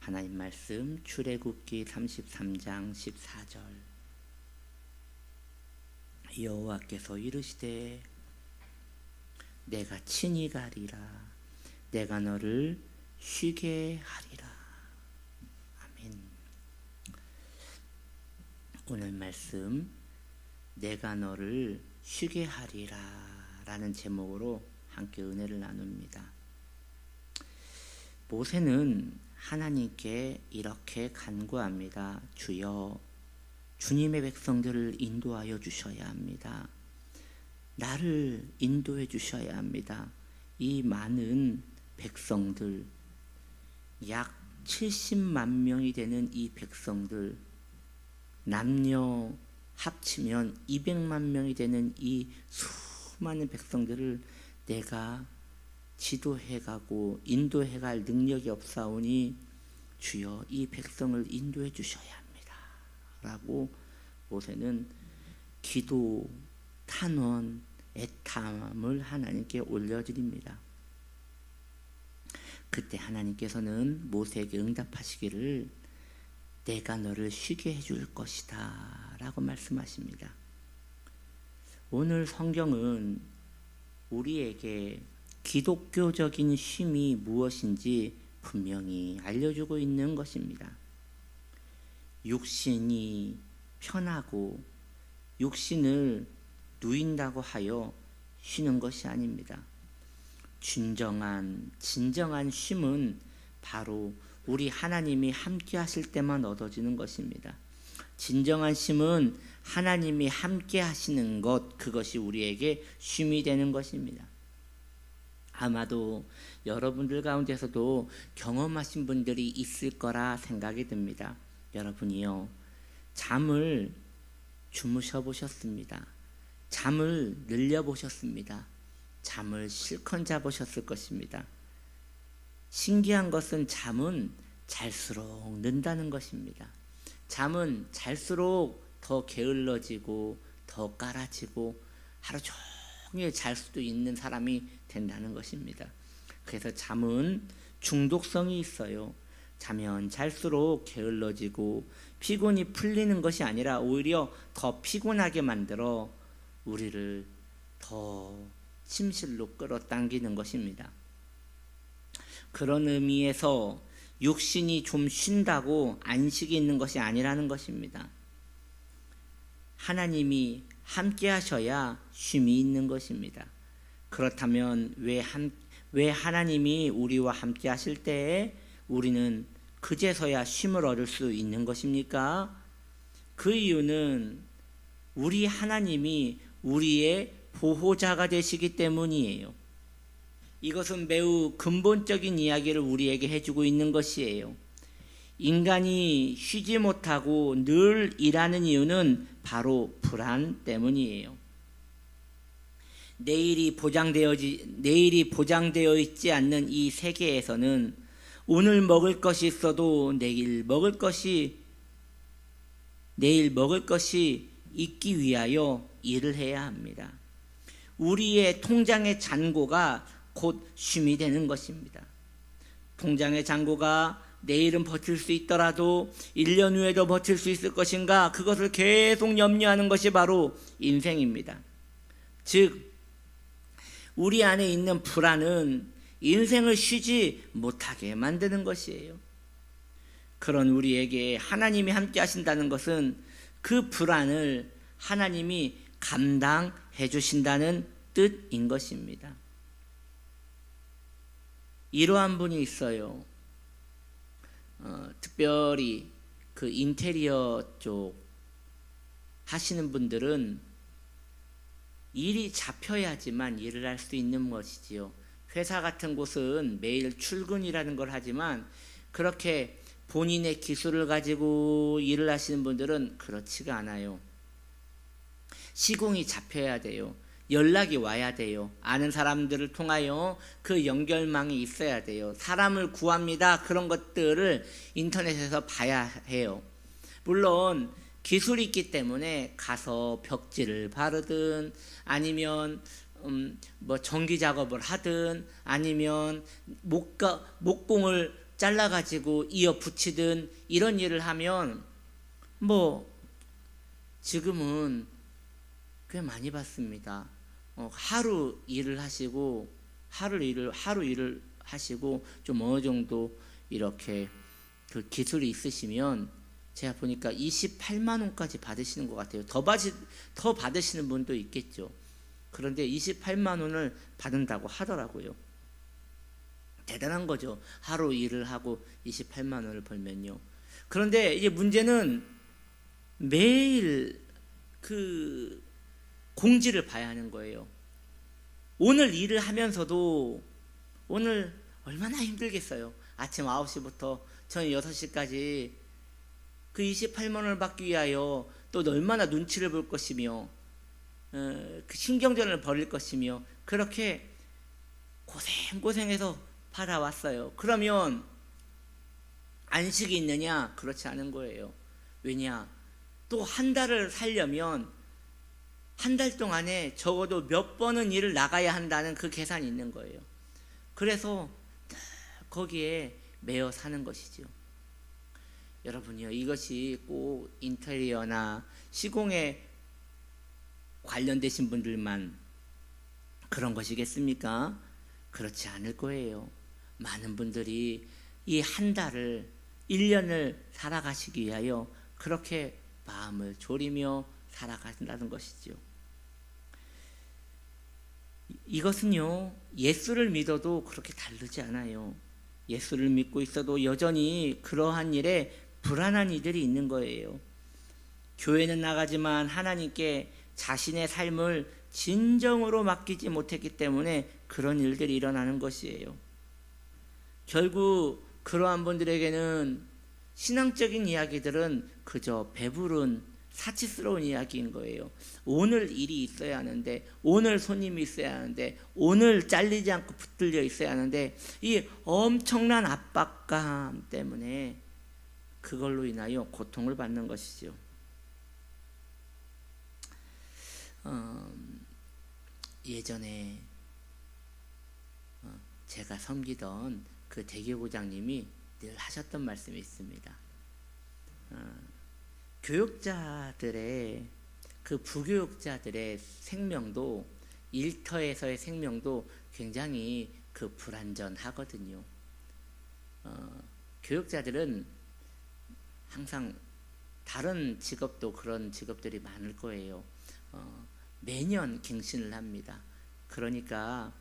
하나님 말씀 출애굽기 33장 14절. 여호와께서 이르시되 내가 친히 가리라. 내가 너를 쉬게 하리라. 아멘. 오늘 말씀 내가 너를 쉬게 하리라 라는 제목으로 함께 은혜를 나눕니다. 모세는 하나님께 이렇게 간구합니다. 주여, 주님의 백성들을 인도하여 주셔야 합니다. 나를 인도해 주셔야 합니다. 이 많은 백성들, 약 70만 명이 되는 이 백성들, 남녀 합치면 200만 명이 되는 이 수많은 백성들을 내가 지도해가고 인도해갈 능력이 없사오니 주여 이 백성을 인도해 주셔야 합니다 라고 모세는 기도, 탄원, 애탐을 하나님께 올려드립니다. 그때 하나님께서는 모세에게 응답하시기를 내가 너를 쉬게 해줄 것이다 라고 말씀하십니다. 오늘 성경은 우리에게 기독교적인 쉼이 무엇인지 분명히 알려주고 있는 것입니다. 육신이 편하고 육신을 누인다고 하여 쉬는 것이 아닙니다. 진정한 쉼은 바로 우리 하나님이 함께 하실 때만 얻어지는 것입니다. 진정한 쉼은 하나님이 함께 하시는 것, 그것이 우리에게 쉼이 되는 것입니다. 아마도 여러분들 가운데서도 경험하신 분들이 있을 거라 생각이 듭니다. 여러분이요, 잠을 주무셔 보셨습니다. 잠을 늘려 보셨습니다. 잠을 실컷 자보셨을 것입니다. 신기한 것은 잠은 잘수록 는다는 것입니다. 잠은 잘수록 더 게을러지고 더 깔아지고 하루 종일 잘 수도 있는 사람이 된다는 것입니다. 그래서 잠은 중독성이 있어요. 자면 잘수록 게을러지고 피곤이 풀리는 것이 아니라 오히려 더 피곤하게 만들어 우리를 더 침실로 끌어당기는 것입니다. 그런 의미에서 육신이 좀 쉰다고 안식이 있는 것이 아니라는 것입니다. 하나님이 함께 하셔야 쉼이 있는 것입니다. 그렇다면 왜 하나님이 우리와 함께 하실 때에 우리는 그제서야 쉼을 얻을 수 있는 것입니까? 그 이유는 우리 하나님이 우리의 보호자가 되시기 때문이에요. 이것은 매우 근본적인 이야기를 우리에게 해주고 있는 것이에요. 인간이 쉬지 못하고 늘 일하는 이유는 바로 불안 때문이에요. 내일이 보장되어 있지 않는 이 세계에서는 오늘 먹을 것이 있어도 내일 먹을 것이 있기 위하여 일을 해야 합니다. 우리의 통장의 잔고가 곧 쉼이 되는 것입니다. 통장의 잔고가 내일은 버틸 수 있더라도 1년 후에도 버틸 수 있을 것인가, 그것을 계속 염려하는 것이 바로 인생입니다. 즉 우리 안에 있는 불안은 인생을 쉬지 못하게 만드는 것이에요. 그런 우리에게 하나님이 함께 하신다는 것은 그 불안을 하나님이 감당해 주신다는 뜻인 것입니다. 이러한 분이 있어요. 특별히 그 인테리어 쪽 하시는 분들은 일이 잡혀야지만 일을 할 수 있는 것이지요. 회사 같은 곳은 매일 출근이라는 걸 하지만 그렇게 본인의 기술을 가지고 일을 하시는 분들은 그렇지가 않아요. 시공이 잡혀야 돼요. 연락이 와야 돼요. 아는 사람들을 통하여 그 연결망이 있어야 돼요. 사람을 구합니다. 그런 것들을 인터넷에서 봐야 해요. 물론 기술이 있기 때문에 가서 벽지를 바르든 아니면 뭐 전기 작업을 하든 아니면 목공을 잘라가지고 이어 붙이든 이런 일을 하면 뭐 지금은 꽤 많이 받습니다. 하루 일을 하시고 하루 일을 하시고 좀 어느 정도 이렇게 그 기술이 있으시면 제가 보니까 28만 원까지 받으시는 것 같아요. 더 받으시는 분도 있겠죠. 그런데 28만 원을 받는다고 하더라고요. 대단한 거죠. 하루 일을 하고 28만 원을 벌면요. 그런데 이제 문제는 매일 그 공지를 봐야 하는 거예요. 오늘 일을 하면서도 오늘 얼마나 힘들겠어요. 아침 9시부터 저녁 6시까지 그 28만 원을 받기 위하여 또 얼마나 눈치를 볼 것이며 그 신경전을 벌일 것이며 그렇게 고생해서 받아왔어요. 그러면 안식이 있느냐? 그렇지 않은 거예요. 왜냐? 또 한 달을 살려면 한 달 동안에 적어도 몇 번은 일을 나가야 한다는 그 계산이 있는 거예요. 그래서 거기에 매여 사는 것이죠. 여러분이요, 이것이 꼭 인테리어나 시공에 관련되신 분들만 그런 것이겠습니까? 그렇지 않을 거예요. 많은 분들이 이 한 달을 1년을 살아가시기 위하여 그렇게 마음을 졸이며 살아간다는 것이죠. 이것은요, 예수를 믿어도 그렇게 다르지 않아요. 예수를 믿고 있어도 여전히 그러한 일에 불안한 이들이 있는 거예요. 교회는 나가지만 하나님께 자신의 삶을 진정으로 맡기지 못했기 때문에 그런 일들이 일어나는 것이에요. 결국 그러한 분들에게는 신앙적인 이야기들은 그저 배부른 사치스러운 이야기인 거예요. 오늘 일이 있어야 하는데, 오늘 손님이 있어야 하는데, 오늘 잘리지 않고 붙들려 있어야 하는데, 이 엄청난 압박감 때문에 그걸로 인하여 고통을 받는 것이죠. 예전에 제가 섬기던 그 대교구장님이 늘 하셨던 말씀이 있습니다. 교육자들의 그 부교육자들의 생명도 일터에서의 생명도 굉장히 그 불안전하거든요. 교육자들은 항상 다른 직업도 그런 직업들이 많을 거예요. 매년 갱신을 합니다. 그러니까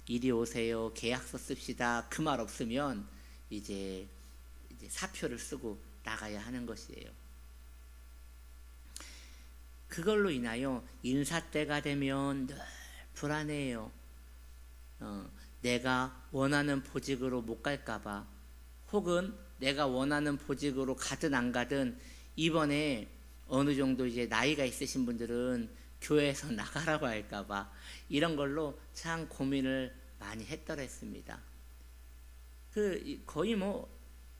이리 오세요, 계약서 씁시다, 그 말 없으면 이제 사표를 쓰고 나가야 하는 것이에요. 그걸로 인하여 인사 때가 되면 늘 불안해요. 내가 원하는 보직으로 못 갈까봐, 혹은 내가 원하는 보직으로 가든 안 가든 이번에 어느 정도 이제 나이가 있으신 분들은 교회에서 나가라고 할까봐 이런 걸로 참 고민을 많이 했더랬습니다. 거의 뭐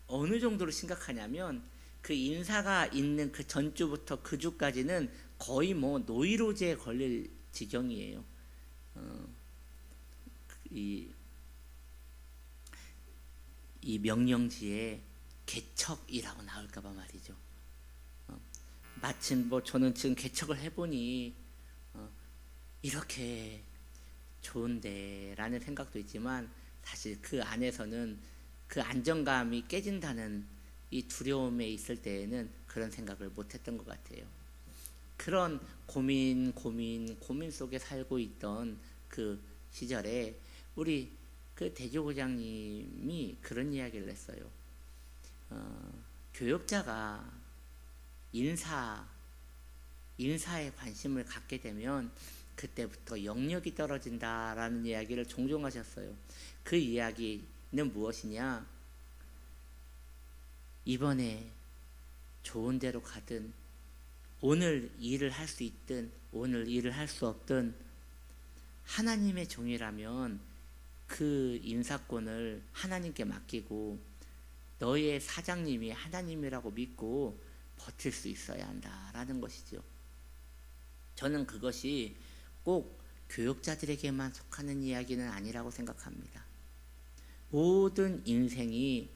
어느 정도로 심각하냐면 그 인사가 있는 그 전주부터 그 주까지는 거의 뭐 노이로제에 걸릴 지경이에요. 이 명령지에 개척이라고 나올까봐 말이죠. 마침 뭐 저는 지금 개척을 해보니 이렇게 좋은데 라는 생각도 있지만 사실 그 안에서는 그 안정감이 깨진다는 이 두려움에 있을 때에는 그런 생각을 못했던 것 같아요. 그런 고민 속에 살고 있던 그 시절에 우리 그 대교구장님이 그런 이야기를 했어요. 교육자가 인사에 관심을 갖게 되면 그때부터 영역이 떨어진다라는 이야기를 종종 하셨어요. 그 이야기는 무엇이냐? 이번에 좋은 데로 가든 오늘 일을 할 수 있든 오늘 일을 할 수 없든 하나님의 종이라면 그 인사권을 하나님께 맡기고 너의 사장님이 하나님이라고 믿고 버틸 수 있어야 한다라는 것이죠. 저는 그것이 꼭 교육자들에게만 속하는 이야기는 아니라고 생각합니다. 모든 인생이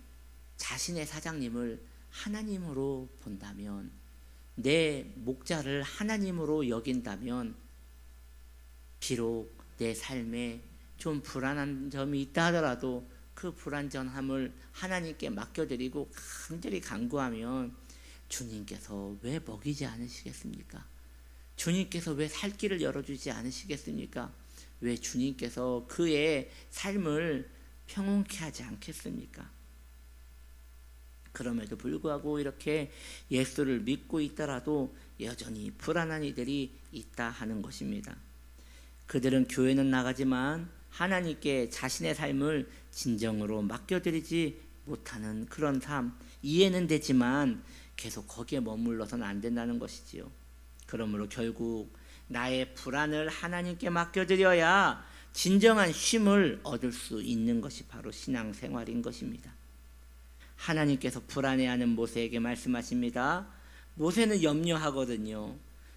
자신의 사장님을 하나님으로 본다면, 내 목자를 하나님으로 여긴다면, 비록 내 삶에 좀 불안한 점이 있다 하더라도 그 불안전함을 하나님께 맡겨드리고 간절히 간구하면 주님께서 왜 먹이지 않으시겠습니까? 주님께서 왜 살 길을 열어주지 않으시겠습니까? 왜 주님께서 그의 삶을 평온케 하지 않겠습니까? 그럼에도 불구하고 이렇게 예수를 믿고 있더라도 여전히 불안한 이들이 있다 하는 것입니다. 그들은 교회는 나가지만 하나님께 자신의 삶을 진정으로 맡겨드리지 못하는 그런 삶, 이해는 되지만 계속 거기에 머물러서는 안 된다는 것이지요. 그러므로 결국 나의 불안을 하나님께 맡겨드려야 진정한 쉼을 얻을 수 있는 것이 바로 신앙생활인 것입니다. 하나님께서 불안해하는 모세에게 말씀하십니다. 모세는 염려하거든요.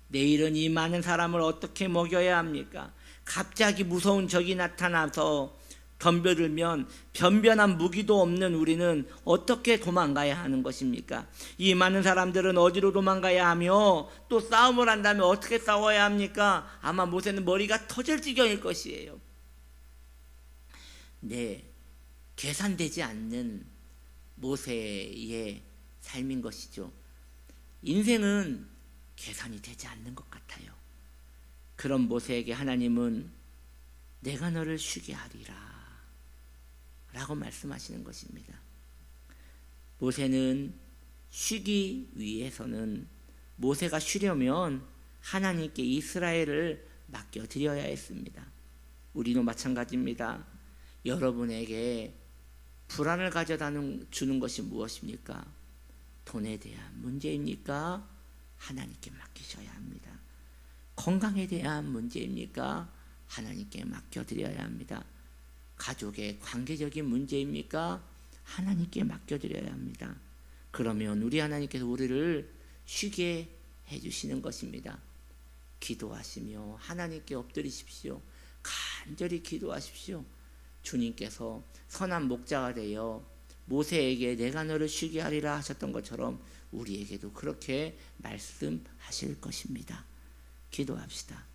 내일은 이 많은 사람을 어떻게 먹여야 합니까? 갑자기 무서운 적이 나타나서 덤벼들면 변변한 무기도 없는 우리는 어떻게 도망가야 하는 것입니까? 이 많은 사람들은 어디로 도망가야 하며 또 싸움을 한다면 어떻게 싸워야 합니까? 아마 모세는 머리가 터질 지경일 것이에요. 네, 계산되지 않는 모세의 삶인 것이죠. 인생은 계산이 되지 않는 것 같아요. 그런 모세에게 하나님은 내가 너를 쉬게 하리라 라고 말씀하시는 것입니다. 모세는 쉬기 위해서는, 모세가 쉬려면 하나님께 이스라엘을 맡겨드려야 했습니다. 우리도 마찬가지입니다. 여러분에게 불안을 가져다 주는 것이 무엇입니까? 돈에 대한 문제입니까? 하나님께 맡기셔야 합니다. 건강에 대한 문제입니까? 하나님께 맡겨드려야 합니다. 가족의 관계적인 문제입니까? 하나님께 맡겨드려야 합니다. 그러면 우리 하나님께서 우리를 쉬게 해주시는 것입니다. 기도하시며 하나님께 엎드리십시오. 간절히 기도하십시오. 주님께서 선한 목자가 되어 모세에게 내가 너를 쉬게 하리라 하셨던 것처럼 우리에게도 그렇게 말씀하실 것입니다. 기도합시다.